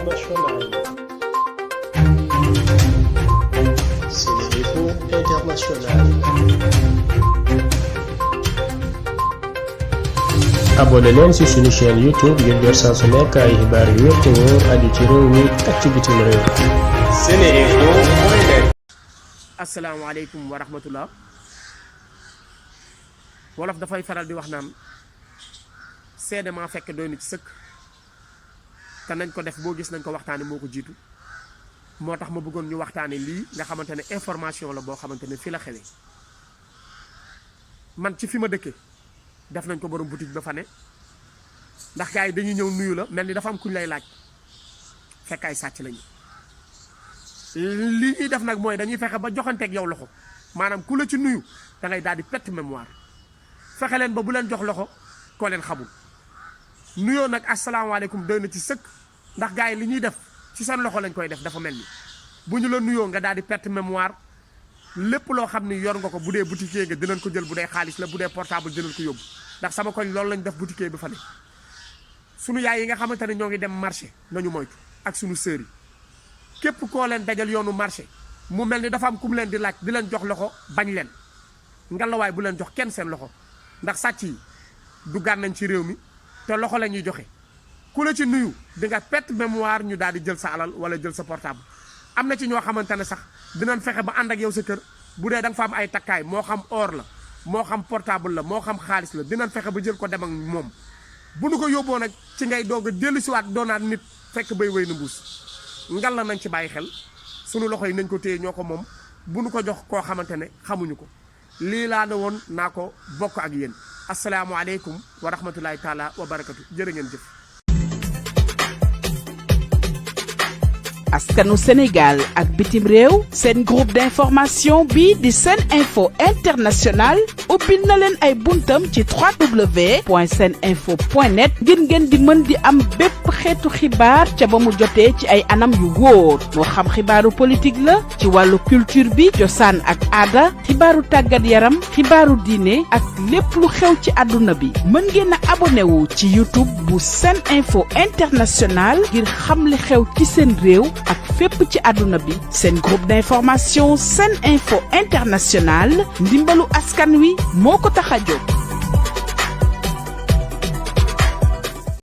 internationale. SeneInfo International. abonné leen ci suñu chaîne YouTube ngir jot saa su nekk ay xibaar yu wér te wóor aju ci réew mi ak ci bitim réew. SeneInfo. asalaamaaleykum wa rahmatullah. wolof dafay faral di wax naan seede maa fekk doy na ci sëkk te nañ ko def boo gis nañ ko waxtaane moo ko jiitu moo tax ma bëggoon ñu waxtaane lii nga xamante ne information la boo xamante ne fi la xewee man ci fi ma dëkke def nañ ko borom boutique ba fa ne ndax gars yi dañuy ñëw nuyu la mel ni dafa am kuñ lay laaj fekk ay sàcc lañu li ñuy def nag mooy dañuy fexe ba joxanteeg yow loxo maanaam ku la ci nuyu da ngay daal di perte mémoire fexe leen ba bu leen jox loxo koo leen xamul nuyoo nag asalaamaaleykum doy na ci sëkk ndax gars yi li ñuy def ci seen loxo lañ koy def dafa mel ni bu ñu la nuyoo nga daal di perte mémoire lépp loo xam ni yor nga ko bu dee boutiquier nga dinañ ko jël bu dee xaalis la bu dee portable dinañ ko yóbbu ndax sama koñ loolu lañ def boutiquier bi fa ne sunu yaay yi nga xamante ne ñoo ngi dem marché nañu moytu ak sunu sœur yi képp koo leen dajal yoonu marché mu mel ni dafa am ku mu leen di laaj di leen jox loxo bañ leen ngalawaay bu leen jox kenn seen loxo ndax sàcc yi duggaat nañ ci réew mi te loxo la ñuy joxe ku la ci nuyu di nga perte mémoire ñu daal di jël sa alal wala jël sa portable am na ci ñoo xamante ne sax dinañ fexe ba ànd ak yow sa kër bu dee da nga fa am ay takkaay moo xam or la moo xam portable la moo xam xaalis la dinañ fexe ba jël ko dem ak moom bu nu ko yóbboo nag ci ngay doog a dellu siwaat doonaat nit fekk bay wéy na mbuus ngal la nañ ci bàyyi xel sunu loxo yi nañ ko téye ñoo ko moom bu nu ko jox koo xamante ne xamuñu ko lii laa ne woon naa ko bokk ak yéen asalaamualeykum wa rahmatulahi taala wa barakatu jërë ngeen jëf. askanu Sénégal ak bitim réew seen groupe d'information bi di SeneInfo International ubbil na leen ay buntam ci www.seneinfo.net ngir ngeen di mën di am bépp xeetu xibaar ca ba mu jotee ci ay anam yu wóor moo xam xibaaru politique la ci wàllu culture bi cosaan ak aada xibaaru tàggat yaram xibaaru diine ak lépp lu xew ci àdduna bi mën ngeen a abonné wu ci YouTube bu SeneInfo International ngir xam li xew ci seen réew ak fépp ci àdduna bi seen groupe d'information SeneInfo International ndimbalu askan wi moo ko tax a jóg.